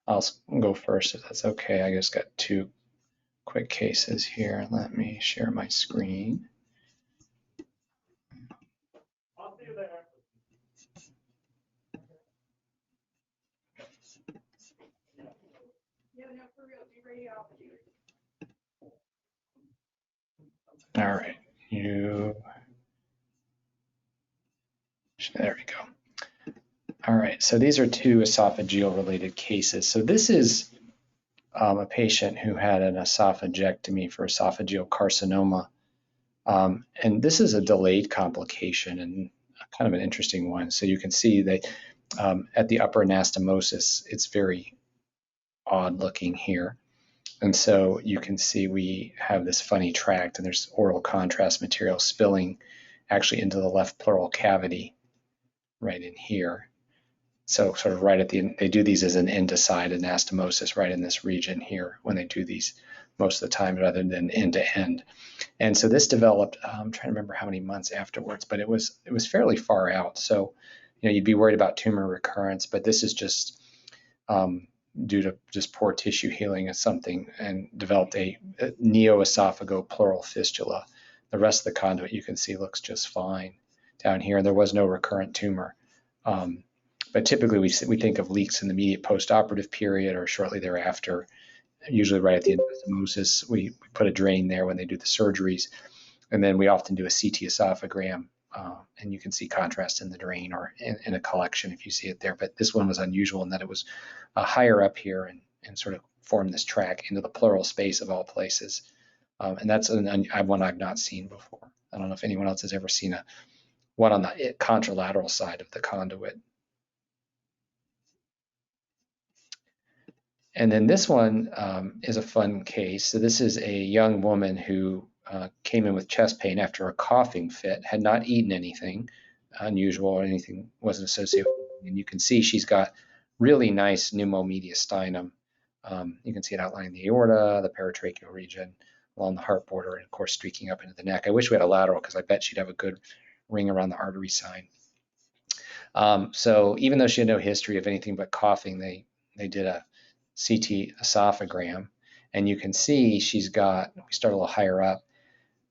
I'll go first if that's okay. I just got two quick cases here. Let me share my screen. All right, there we go. All right, so these are two esophageal related cases. So this is a patient who had an esophagectomy for esophageal carcinoma. And this is a delayed complication and kind of an interesting one. So you can see that at the upper anastomosis, it's very odd looking here. And so you can see we have this funny tract, and there's oral contrast material spilling actually into the left pleural cavity right in here. So sort of right at the end, they do these as an end-to-side anastomosis right in this region here when they do these most of the time rather than end-to-end. And so this developed, I'm trying to remember how many months afterwards, but it was fairly far out. So, you'd be worried about tumor recurrence, but this is just due to just poor tissue healing of something, and developed a neoesophageal pleural fistula. The rest of the conduit you can see looks just fine down here. There was no recurrent tumor. But typically we think of leaks in the immediate postoperative period or shortly thereafter, usually right at the anastomosis. We put a drain there when they do the surgeries. And then we often do a CT esophagram, and you can see contrast in the drain or in a collection if you see it there. But this one was unusual in that it was higher up here and sort of formed this track into the pleural space of all places. And that's one I've not seen before. I don't know if anyone else has ever seen one on the contralateral side of the conduit. And then this one is a fun case. So this is a young woman who came in with chest pain after a coughing fit, had not eaten anything unusual or anything wasn't associated with it. And you can see she's got really nice pneumomediastinum. You can see it outlining the aorta, the paratracheal region, along the heart border, and of course streaking up into the neck. I wish we had a lateral because I bet she'd have a good ring around the artery sign. So even though she had no history of anything but coughing, they did a CT esophagram, and you can see she's got, we start a little higher up,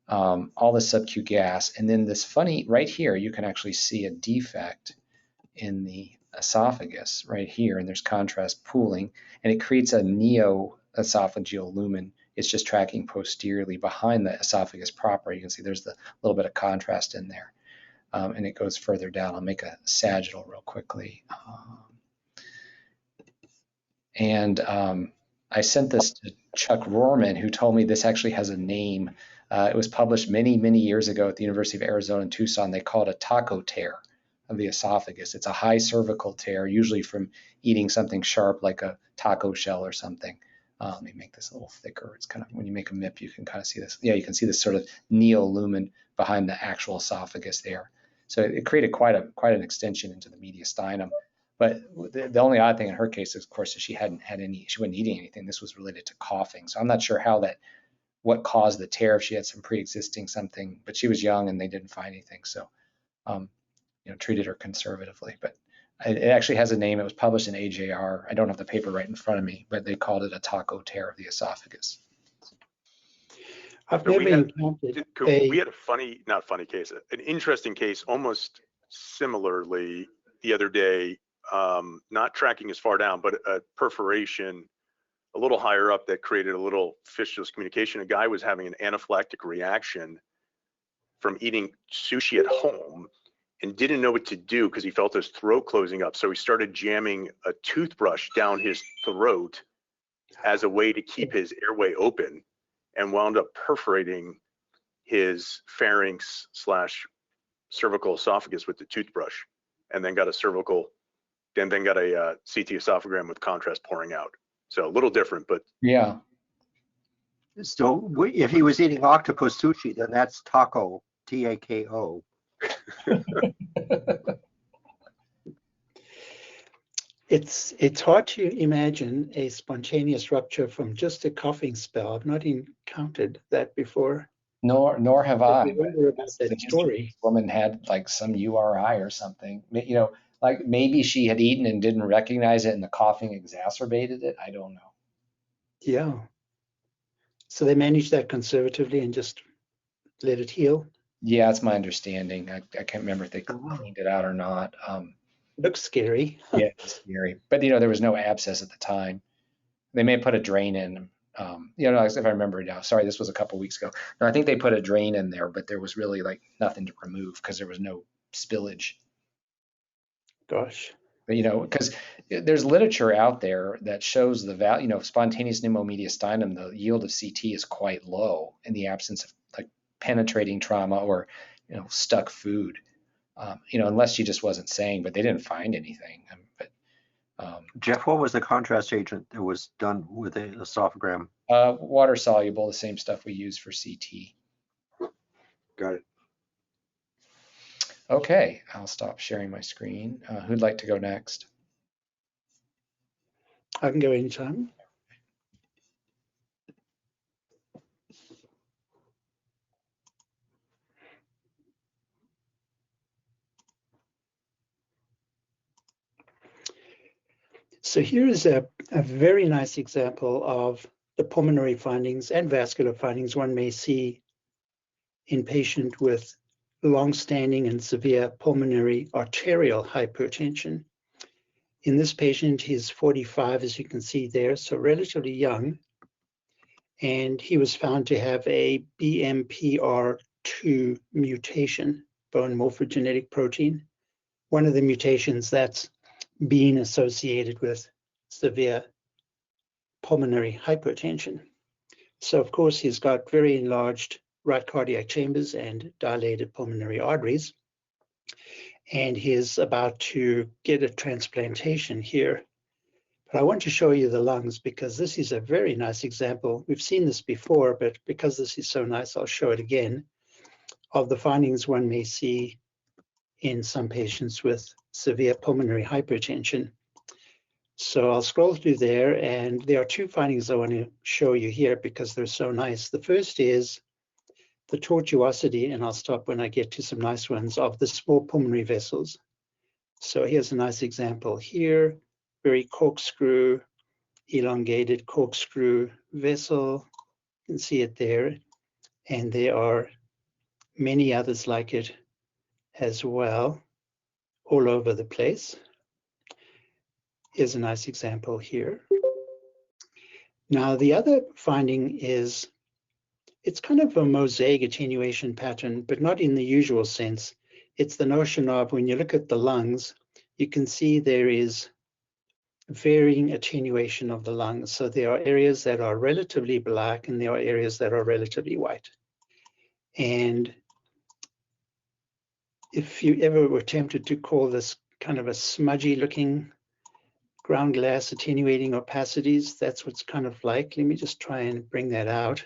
all the subcu gas, and then this funny, right here, you can actually see a defect in the esophagus right here, and there's contrast pooling, and it creates a neoesophageal lumen. It's just tracking posteriorly behind the esophagus proper. You can see there's the little bit of contrast in there, and it goes further down. I'll make a sagittal real quickly. And I sent this to Chuck Rohrman, who told me this actually has a name. It was published many, many years ago at the University of Arizona in Tucson. They call it a taco tear of the esophagus. It's a high cervical tear, usually from eating something sharp like a taco shell or something. Let me make this a little thicker. It's kind of, when you make a MIP, you can kind of see this. Yeah, you can see this sort of neolumen behind the actual esophagus there. So it created quite an extension into the mediastinum. But the only odd thing in her case, of course, is she wasn't eating anything. This was related to coughing. So I'm not sure what caused the tear, if she had some pre-existing something, but she was young and they didn't find anything. So, treated her conservatively, but it actually has a name. It was published in AJR. I don't have the paper right in front of me, but they called it a taco tear of the esophagus. I've never encountered we had a not funny case, an interesting case, almost similarly the other day. Not tracking as far down, but a perforation a little higher up that created a little fistulous communication. A guy was having an anaphylactic reaction from eating sushi at home and didn't know what to do because he felt his throat closing up. So he started jamming a toothbrush down his throat as a way to keep his airway open, and wound up perforating his pharynx / cervical esophagus with the toothbrush, and then got a cervical, and then got a CT esophagram with contrast pouring out. So a little different, but yeah. So if he was eating octopus sushi, then that's taco, T-A-K-O. It's hard to imagine a spontaneous rupture from just a coughing spell. I've not encountered that before. Nor have I. I wonder about that story. This woman had like some URI or something. Like maybe she had eaten and didn't recognize it and the coughing exacerbated it. I don't know. Yeah. So they managed that conservatively and just let it heal. Yeah, that's my understanding. I can't remember if they cleaned it out or not. Looks scary. Yeah, it's scary. But there was no abscess at the time. They may put a drain in. If I remember now. Sorry, this was a couple weeks ago. No, I think they put a drain in there, but there was really like nothing to remove because there was no spillage. Gosh. But because there's literature out there that shows the value, spontaneous pneumomediastinum, the yield of CT is quite low in the absence of like penetrating trauma or stuck food. Unless she just wasn't saying, but they didn't find anything. Jeff, what was the contrast agent that was done with the esophagram? Water soluble, the same stuff we use for CT. Got it. Okay, I'll stop sharing my screen. Who'd like to go next? I can go anytime. So here is a very nice example of the pulmonary findings and vascular findings one may see in patient with long-standing and severe pulmonary arterial hypertension. In this patient, he's 45, as you can see there, so relatively young, and he was found to have a BMPR2 mutation, bone morphogenetic protein, one of the mutations that's been associated with severe pulmonary hypertension. So of course, he's got very enlarged right cardiac chambers and dilated pulmonary arteries. And he is about to get a transplantation here. But I want to show you the lungs because this is a very nice example. We've seen this before, but because this is so nice, I'll show it again, of the findings one may see in some patients with severe pulmonary hypertension. So I'll scroll through there, and there are two findings I want to show you here because they're so nice. The first is the tortuosity, and I'll stop when I get to some nice ones, of the small pulmonary vessels. So here's a nice example here, very corkscrew, elongated corkscrew vessel. You can see it there, and there are many others like it as well, all over the place. Here's a nice example here. Now, the other finding is it's kind of a mosaic attenuation pattern, but not in the usual sense. It's the notion of when you look at the lungs, you can see there is varying attenuation of the lungs. So there are areas that are relatively black and there are areas that are relatively white. And if you ever were tempted to call this kind of a smudgy looking ground glass attenuating opacities, that's what it's kind of like. Let me just try and bring that out.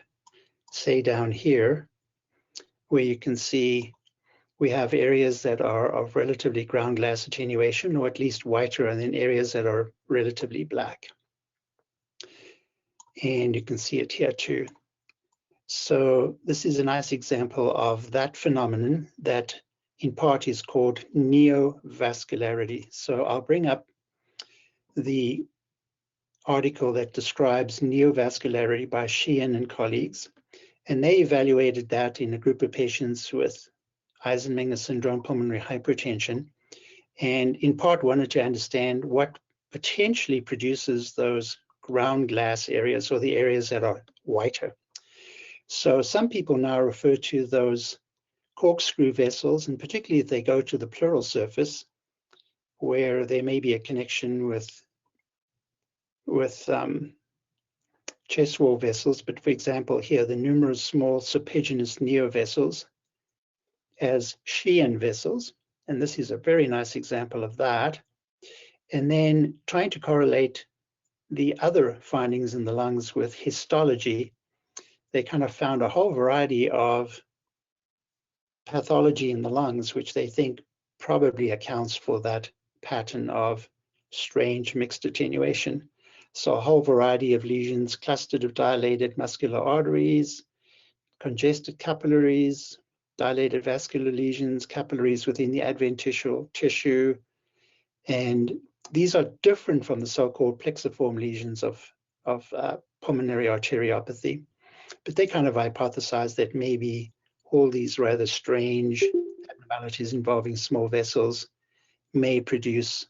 Say down here, where you can see we have areas that are of relatively ground glass attenuation, or at least whiter, and then areas that are relatively black. And you can see it here too. So this is a nice example of that phenomenon that in part is called neovascularity. So I'll bring up the article that describes neovascularity by Sheehan and colleagues. And they evaluated that in a group of patients with Eisenmenger syndrome, pulmonary hypertension, and in part wanted to understand what potentially produces those ground glass areas, or the areas that are whiter. So some people now refer to those corkscrew vessels, and particularly if they go to the pleural surface, where there may be a connection with chest wall vessels, but for example here, the numerous small serpiginous neovessels as Sheehan vessels, and this is a very nice example of that. And then trying to correlate the other findings in the lungs with histology, they kind of found a whole variety of pathology in the lungs, which they think probably accounts for that pattern of strange mixed attenuation. So a whole variety of lesions clustered of dilated muscular arteries, congested capillaries, dilated vascular lesions, capillaries within the adventitial tissue, And these are different from the so-called plexiform lesions of pulmonary arteriopathy, but they kind of hypothesize that maybe all these rather strange abnormalities involving small vessels may produce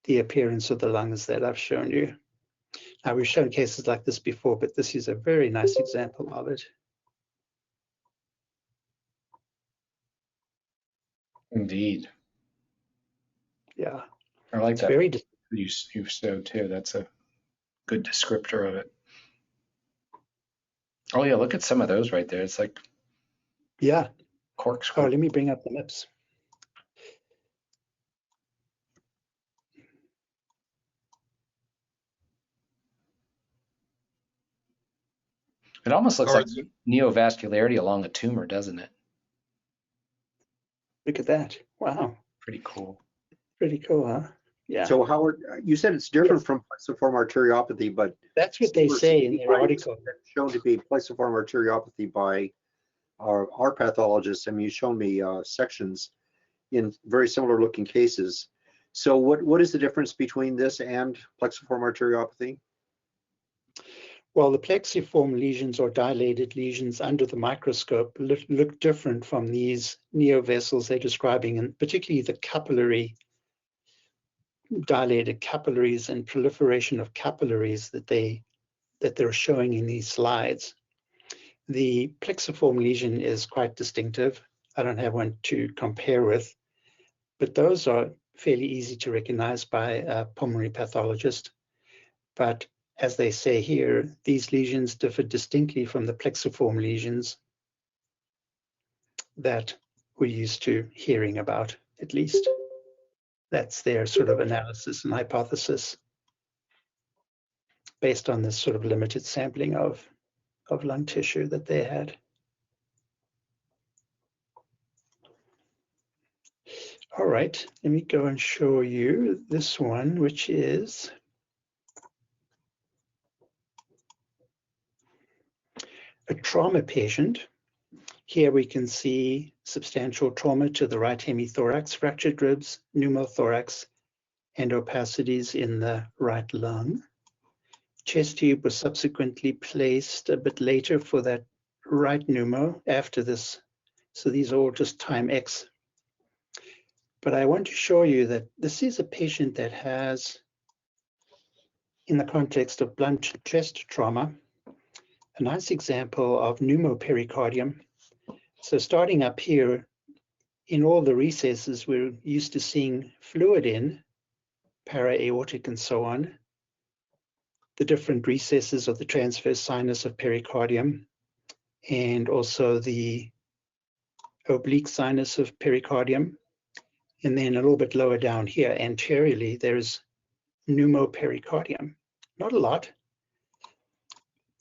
the appearance of the lungs that I've shown you. Now, we've shown cases like this before, but this is a very nice example of it. Indeed. Yeah. I like It's that very you showed too. That's a good descriptor of it. Oh yeah, look at some of those right there. It's like yeah. corkscrew. Oh, let me bring up the MIPS. It almost looks like neovascularity along a tumor, doesn't it? Look at that. Wow. Pretty cool. Pretty cool, huh? Yeah. So Howard, you said it's different from plexiform arteriopathy, but that's what they say in their article. Shown to be plexiform arteriopathy by our pathologists. I mean, you shown me sections in very similar looking cases. So what is the difference between this and plexiform arteriopathy? Well, the plexiform lesions or dilated lesions under the microscope look different from these neovessels they're describing, and particularly the capillary, dilated capillaries and proliferation of capillaries that they're showing in these slides. The plexiform lesion is quite distinctive. I don't have one to compare with, but those are fairly easy to recognize by a pulmonary pathologist. But as they say here, these lesions differ distinctly from the plexiform lesions that we're used to hearing about, at least. That's their sort of analysis and hypothesis based on this sort of limited sampling of lung tissue that they had. All right, let me go and show you this one, which is a trauma patient. Here we can see substantial trauma to the right hemithorax, fractured ribs, pneumothorax, and opacities in the right lung. Chest tube was subsequently placed a bit later for that right pneumo after this. So these are all just time X. But I want to show you that this is a patient that has, in the context of blunt chest trauma, a nice example of pneumopericardium. So starting up here, in all the recesses we're used to seeing fluid in, para-aortic and so on, the different recesses of the transverse sinus of pericardium, and also the oblique sinus of pericardium. And then a little bit lower down here, anteriorly, there's pneumopericardium. Not a lot.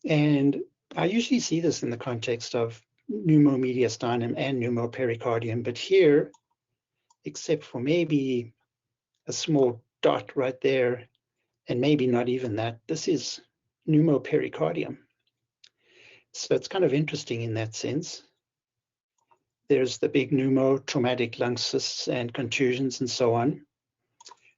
And I usually see this in the context of pneumomediastinum and pneumopericardium, but here, except for maybe a small dot right there, and maybe not even that, this is pneumopericardium. So it's kind of interesting in that sense. There's the big pneumo, traumatic lung cysts and contusions and so on.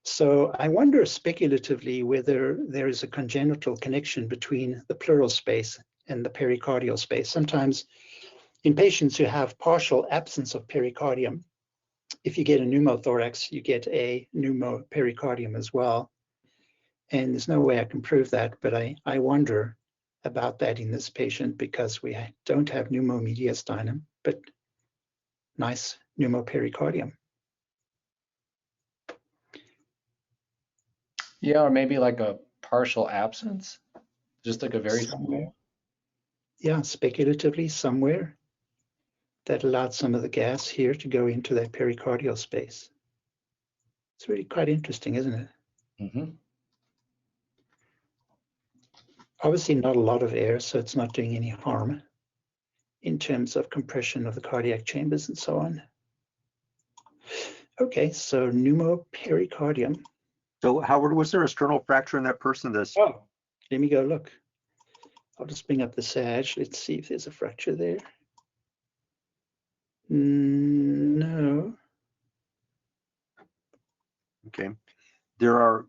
So I wonder speculatively whether there is a congenital connection between the pleural space and the pericardial space. Sometimes in patients who have partial absence of pericardium, if you get a pneumothorax, you get a pneumopericardium as well. And there's no way I can prove that, but I wonder about that in this patient because we don't have pneumomediastinum, but nice pneumopericardium. Yeah, or maybe like a partial absence, just like a very small. Yeah, speculatively somewhere that allowed some of the gas here to go into that pericardial space. It's really quite interesting, isn't it? Mm-hmm. Obviously not a lot of air, so it's not doing any harm in terms of compression of the cardiac chambers and so on. Okay, so pneumopericardium. So Howard, was there a sternal fracture in that person? Oh, let me go look. I'll just bring up the SAG. Let's see if there's a fracture there. No. Okay. There are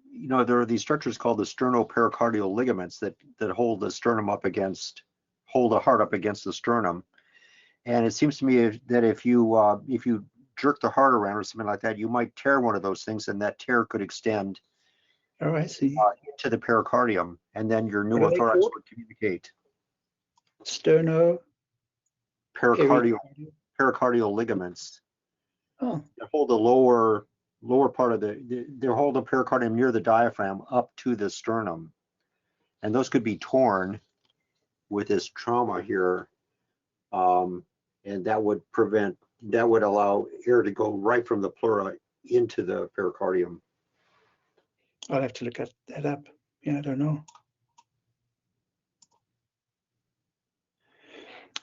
these structures called the sternopericardial ligaments that hold the sternum up against, hold the heart up against the sternum. And it seems to me that if you jerk the heart around or something like that, you might tear one of those things, and that tear could extend. Oh, I see. Into the pericardium, and then your pneumothorax would communicate. Pericardial ligaments. Oh. They hold the lower part of they hold the pericardium near the diaphragm up to the sternum, and those could be torn with this trauma here, and that would allow air to go right from the pleura into the pericardium. I'll have to look that up. Yeah, I don't know.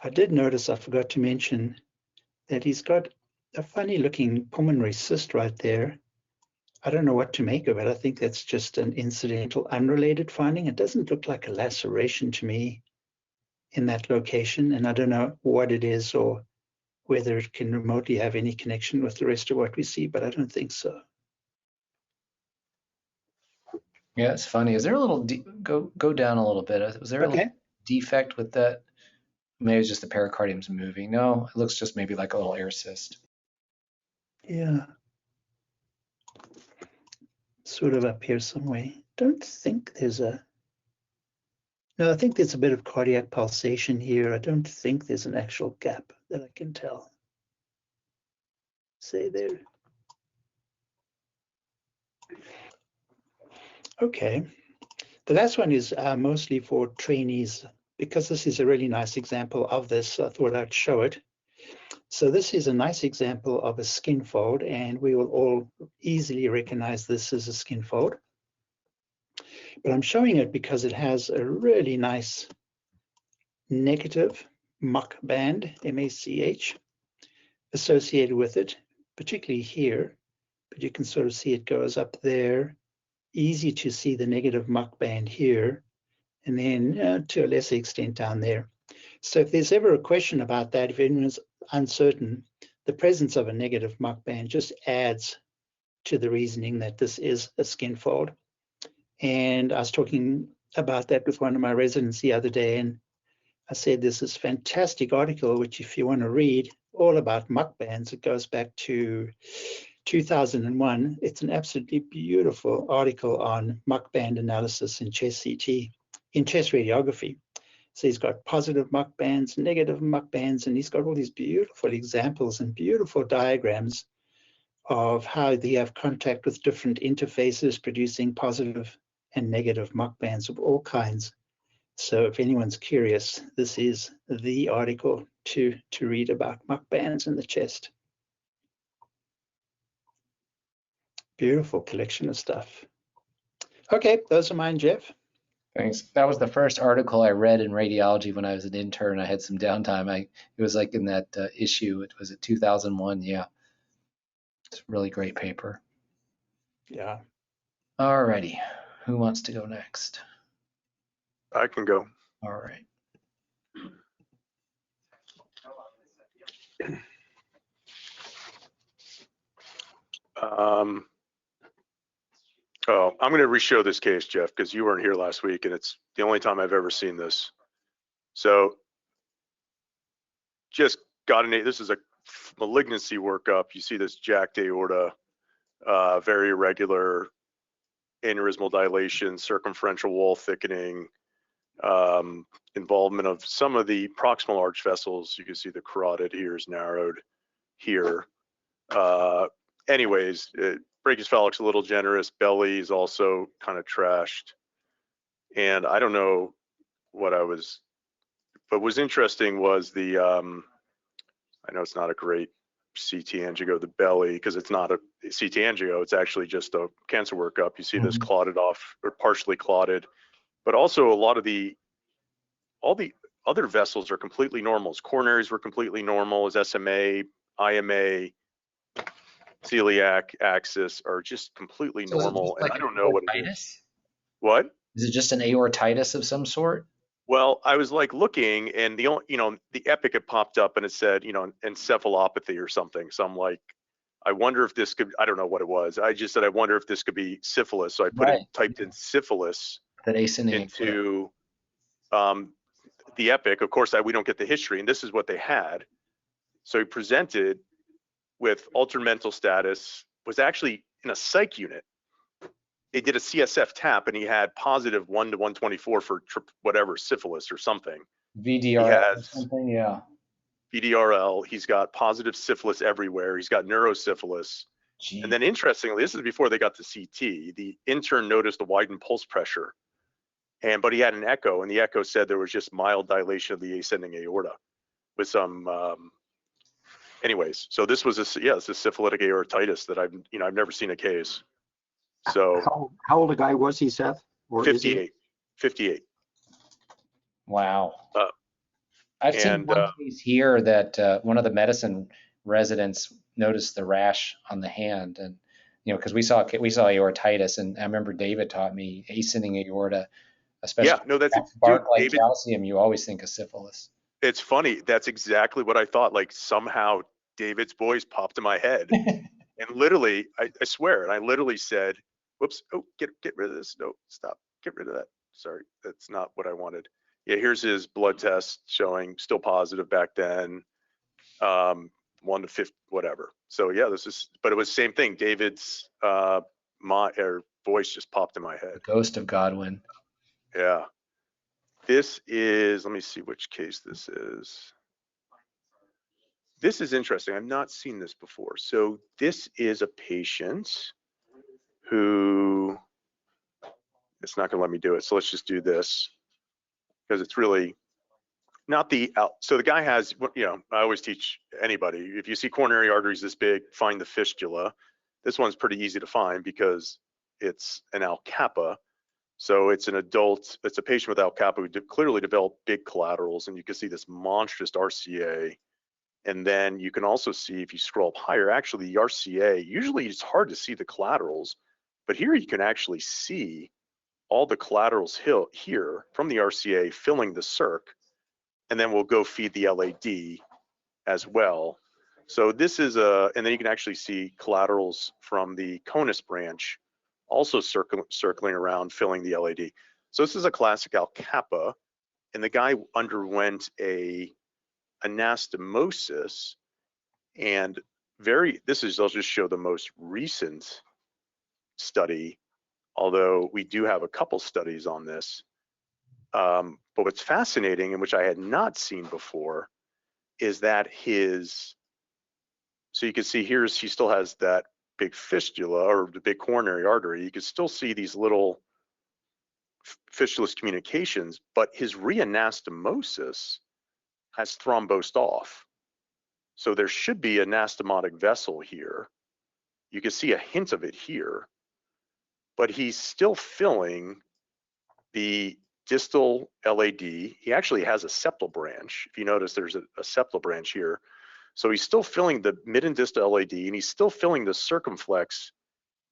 I did notice, I forgot to mention, that he's got a funny looking pulmonary cyst right there. I don't know what to make of it. I think that's just an incidental, unrelated finding. It doesn't look like a laceration to me in that location, and I don't know what it is or whether it can remotely have any connection with the rest of what we see, but I don't think so. Yeah, it's funny. Is there a little go down a little bit? Was there a little defect with that? Maybe it's just the pericardium's moving. No, it looks just maybe like a little air cyst. Yeah. Sort of up here somewhere. Don't think there's a... No, I think there's a bit of cardiac pulsation here. I don't think there's an actual gap that I can tell. Say there. Okay. The last one is mostly for trainees, because this is a really nice example of this. I thought I'd show it. So this is a nice example of a skin fold, and we will all easily recognize this as a skin fold. But I'm showing it because it has a really nice negative muck band, MACH, associated with it, particularly here. But you can sort of see it goes up there. Easy to see the negative muck band here, and then to a lesser extent down there. So if there's ever a question about that, if anyone's uncertain, the presence of a negative muck band just adds to the reasoning that this is a skin fold. And I was talking about that with one of my residents the other day, and I said there's this fantastic article, which if you want to read, all about muck bands, it goes back to 2001. It's an absolutely beautiful article on muck band analysis in chest CT, in chest radiography. So he's got positive muck bands, negative muck bands, and he's got all these beautiful examples and beautiful diagrams of how they have contact with different interfaces producing positive and negative muck bands of all kinds. So if anyone's curious, this is the article to read about muck bands in the chest. Beautiful collection of stuff. Okay, those are mine, Jeff. Thanks. That was the first article I read in radiology when I was an intern. I had some downtime. It was like in that issue. It was 2001. Yeah, it's a really great paper. Yeah. All righty. Who wants to go next? I can go. All right. Oh, I'm going to re-show this case, Jeff, because you weren't here last week, and it's the only time I've ever seen this. So, just got this is a malignancy workup. You see this jacked aorta, very irregular aneurysmal dilation, circumferential wall thickening, involvement of some of the proximal arch vessels. You can see the carotid here is narrowed here. Anyways, brachus phalanx a little generous, belly is also kind of trashed. And I don't know what but was interesting was the, I know it's not a great CT angio, the belly, because it's not a CT angio, it's actually just a cancer workup. You see this clotted off or partially clotted, but also a lot of all the other vessels are completely normal. His coronaries were completely normal. His SMA, IMA, celiac axis are just completely normal, and I don't know what it is. What? Is it just an aortitis of some sort? Well, I was like looking, and the epic had popped up, and it said, encephalopathy or something. So I'm like, I wonder if this could, I don't know what it was. I just said, I wonder if this could be syphilis. So I typed in syphilis into the epic. Of course, we don't get the history, and this is what they had. So he presented with altered mental status, was actually in a psych unit. They did a CSF tap, and he had positive 1 to 124 for whatever, syphilis or something. VDRL or something, yeah. VDRL, he's got positive syphilis everywhere. He's got neurosyphilis. Jeez. And then interestingly, this is before they got the CT, the intern noticed a widened pulse pressure, but he had an echo, and the echo said there was just mild dilation of the ascending aorta with some, anyways. So this was it's a syphilitic aortitis that I've never seen a case. So how old a guy was he, Seth? Or 58. 58. Wow. I've seen one case here that one of the medicine residents noticed the rash on the hand, and because we saw aortitis, and I remember David taught me ascending aorta, especially bark-like calcium. You always think of syphilis. It's funny. That's exactly what I thought. Like somehow David's voice popped in my head, and literally, I swear, and I literally said, "Whoops! Oh, get rid of this. No, stop. Get rid of that. Sorry, that's not what I wanted." Yeah, here's his blood test showing still positive back then, 1 to 50, whatever. So yeah, but it was the same thing. David's voice just popped in my head. The ghost of Godwin. Yeah. This is, let me see which case this is. This is interesting. I've not seen this before. So this is a patient who, it's not gonna let me do it. So let's just do this, because it's really not so the guy has, I always teach anybody, if you see coronary arteries this big, find the fistula. This one's pretty easy to find because it's an ALCAPA. So it's an adult, it's a patient with ALCAPA who clearly developed big collaterals, and you can see this monstrous RCA. And then you can also see, if you scroll up higher, actually the RCA, usually it's hard to see the collaterals, but here you can actually see all the collaterals here from the RCA filling the circ, and then we'll go feed the LAD as well. So this is and then you can actually see collaterals from the conus branch also circling around, filling the LAD. So this is a classic ALCAPA, and the guy underwent a anastomosis, and I'll just show the most recent study, although we do have a couple studies on this. But what's fascinating, and which I had not seen before, is that so you can see he still has that big fistula, or the big coronary artery. You can still see these little fistulous communications, but his reanastomosis has thrombosed off. So there should be an anastomotic vessel here. You can see a hint of it here, but he's still filling the distal LAD. He actually has a septal branch. If you notice, there's a septal branch here. So he's still filling the mid and distal LAD, and he's still filling the circumflex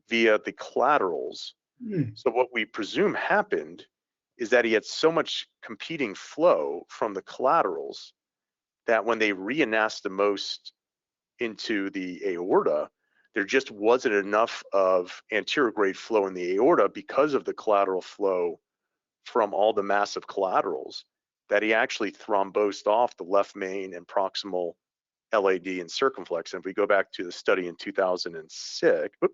via the collaterals. So what we presume happened is that he had so much competing flow from the collaterals that when they reanastomosed into the aorta, there just wasn't enough of anterior grade flow in the aorta because of the collateral flow from all the massive collaterals, that he actually thrombosed off the left main and proximal LAD and circumflex. And if we go back to the study in 2006, I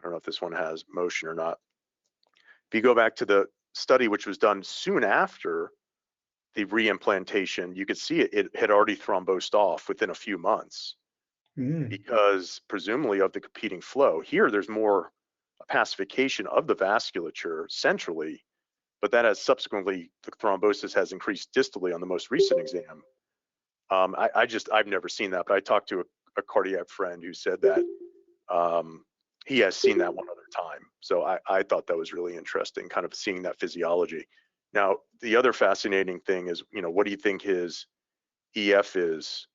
don't know if this one has motion or not. If you go back to the study, which was done soon after the reimplantation, you could see it had already thrombosed off within a few months because presumably of the competing flow. Here, there's more pacification of the vasculature centrally, but that has subsequently, the thrombosis has increased distally on the most recent exam. I've never seen that, but I talked to a cardiac friend who said that he has seen that one other time. So I thought that was really interesting, kind of seeing that physiology. Now, the other fascinating thing is, what do you think his EF is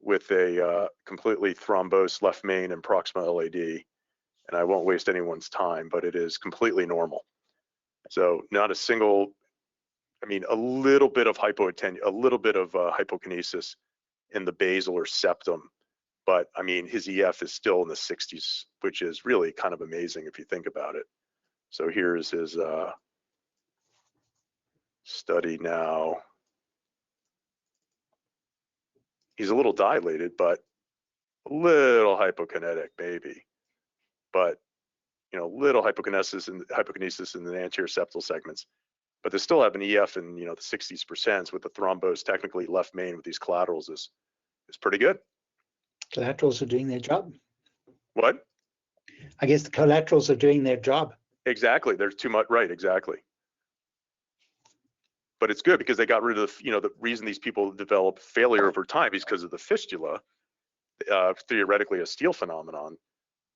with a completely thrombosed left main and proximal LAD? And I won't waste anyone's time, but it is completely normal. So not a single, a little bit of hypokinesis in the basal or septum, But I mean, his EF is still in the 60s, which is really kind of amazing if you think about it. So here's his study now. He's a little dilated, but a little hypokinetic, maybe. But you know, little hypokinesis in the anterior septal segments. But they still have an EF in, you know, the 60s% with the thrombose technically left main with these collaterals is pretty good. Collaterals are doing their job. What? I guess the collaterals are doing their job. Exactly. There's too much, right? Exactly. But it's good because they got rid of, you know, the reason these people develop failure over time is because of the fistula, theoretically a Steele phenomenon,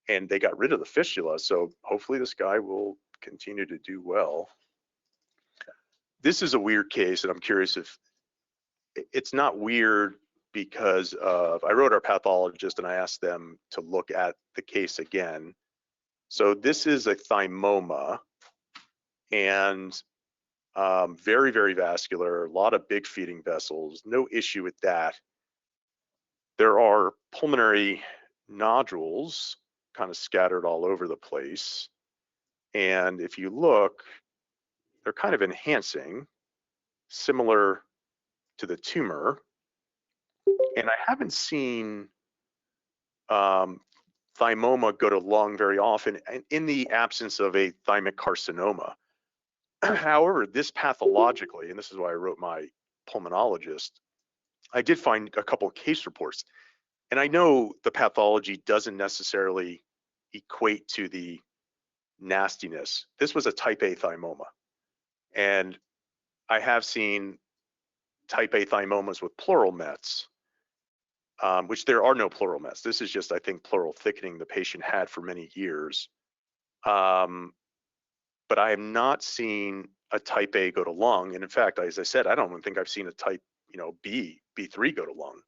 and they got rid of the fistula. So hopefully this guy will continue to do well. This is a weird case, and I'm curious if it's not weird because of, I wrote our pathologist and I asked them to look at the case again. So this is a thymoma, and very, very vascular, a lot of big feeding vessels, no issue with that. There are pulmonary nodules kind of scattered all over the place. And if you look, they're kind of enhancing, similar to the tumor. And I haven't seen thymoma go to lung very often in the absence of a thymic carcinoma. However, this pathologically, and this is why I wrote my pulmonologist, I did find a couple of case reports. And I know the pathology doesn't necessarily equate to the nastiness. This was a type A thymoma. And I have seen type A thymomas with pleural mets, which there are no pleural mets. This is just, I think, pleural thickening the patient had for many years. But I have not seen a type A go to lung. And in fact, as I said, I don't even think I've seen a type, you know, B3 go to lung.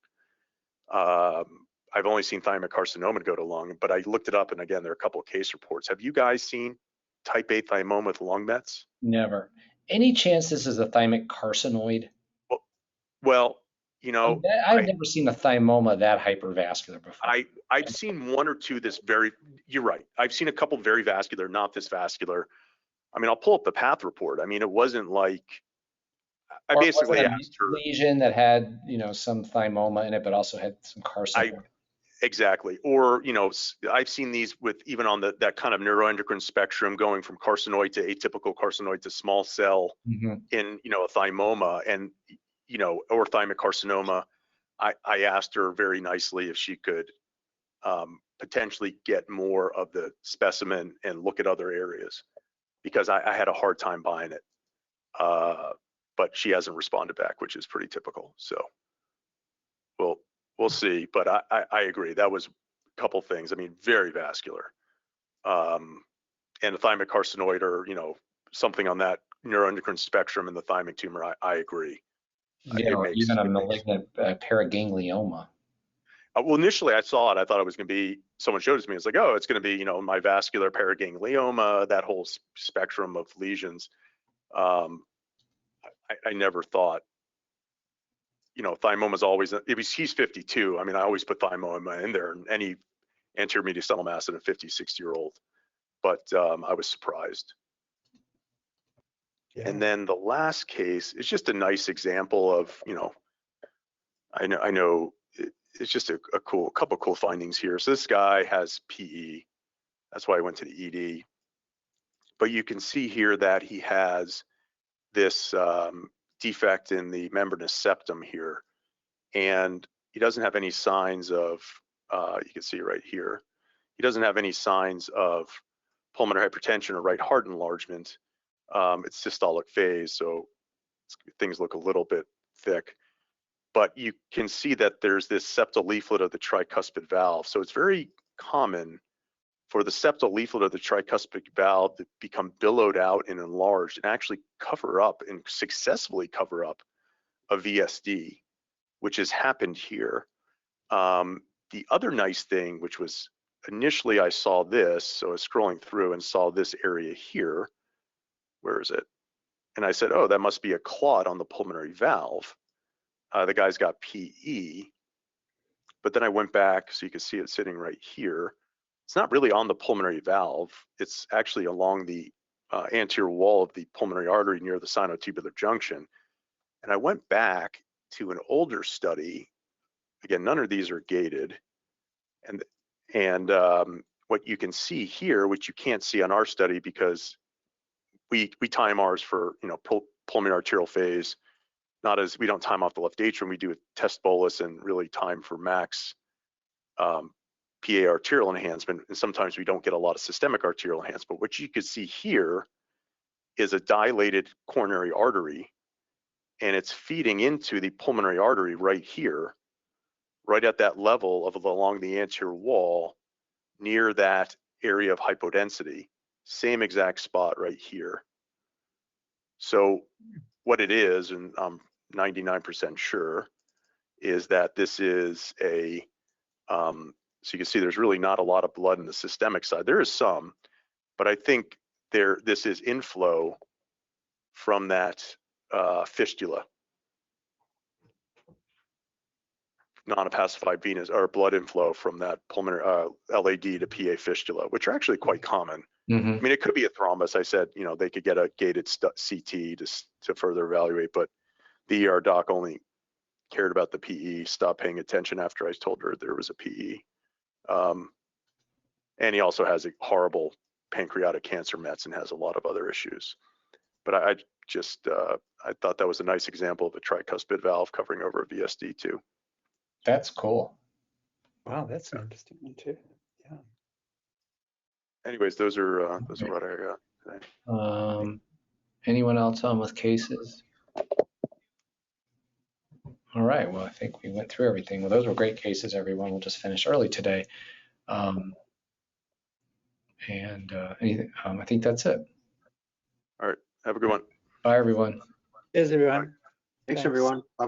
I've only seen thymic carcinoma go to lung, but I looked it up, and again, there are a couple of case reports. Have you guys seen type A thymoma with lung mets? Never. Any chance this is a thymic carcinoid? Well, you know, I've never seen a thymoma that hypervascular before. I've seen one or two you're right. I've seen a couple very vascular, not this vascular. I mean, I'll pull up the path report. I mean, it wasn't like, I basically asked her. Lesion that had, you know, some thymoma in it, but also had some carcinoma. Exactly. Or, you know, I've seen these with even on that kind of neuroendocrine spectrum going from carcinoid to atypical carcinoid to small cell in, you know, a thymoma and, you know, or thymic carcinoma. I asked her very nicely if she could potentially get more of the specimen and look at other areas, because I had a hard time buying it. But she hasn't responded back, which is pretty typical. So we'll see. But I agree. That was a couple things. I mean, very vascular. And a thymic carcinoid, or, you know, something on that neuroendocrine spectrum in the thymic tumor, I agree. Yeah, or even a malignant paraganglioma. Well, initially I saw it, I thought it was going to be, someone showed it to me, it's like, oh, it's going to be, you know, my vascular paraganglioma, that whole spectrum of lesions. I never thought, you know, thymoma's always, he's 52. I mean, I always put thymoma in there, and any anterior mediastinal mass in a 50, 60-year-old. But I was surprised. Yeah. And then the last case is just a nice example of, you know, I know it's just a couple cool findings here. So this guy has PE. That's why I went to the ED. But you can see here that he has this defect in the membranous septum here, and he doesn't have any signs of, you can see right here, he doesn't have any signs of pulmonary hypertension or right heart enlargement. It's systolic phase, so things look a little bit thick. But you can see that there's this septal leaflet of the tricuspid valve. So it's very common for the septal leaflet of the tricuspid valve to become billowed out and enlarged and actually cover up and successfully cover up a VSD, which has happened here. The other nice thing, which was initially I saw this, so I was scrolling through and saw this area here. Where is it? And I said, oh, that must be a clot on the pulmonary valve. The guy's got PE. but then I went back so you can see it sitting right here. It's not really on the pulmonary valve. It's actually along the anterior wall of the pulmonary artery near the sinotubular junction. And I went back to an older study. Again, none of these are gated. And what you can see here, which you can't see on our study because we time ours for, you know, pulmonary arterial phase, not as we don't time off the left atrium, we do a test bolus and really time for max PA arterial enhancement, and sometimes we don't get a lot of systemic arterial enhancement. What you can see here is a dilated coronary artery, and it's feeding into the pulmonary artery right here, right at that level of along the anterior wall, near that area of hypodensity, same exact spot right here. So what it is, and I'm 99% sure, is that this is a so you can see there's really not a lot of blood in the systemic side. There is some, but I think this is inflow from that fistula, non-opacified venous or blood inflow from that pulmonary LAD to PA fistula, which are actually quite common. Mm-hmm. I mean, it could be a thrombus. I said, you know, they could get a gated CT to further evaluate, but the ER doc only cared about the PE, stopped paying attention after I told her there was a PE. And he also has a horrible pancreatic cancer mets and has a lot of other issues. But I thought that was a nice example of a tricuspid valve covering over a VSD too. That's cool. Wow, that's an interesting one too. Yeah. Anyways, those are what I got today. Anyone else on with cases? All right, well, I think we went through everything. Well, those were great cases, everyone. We'll just finish early today. I think that's it. All right, have a good one. Bye, everyone. Cheers, everyone. Thanks everyone. Bye.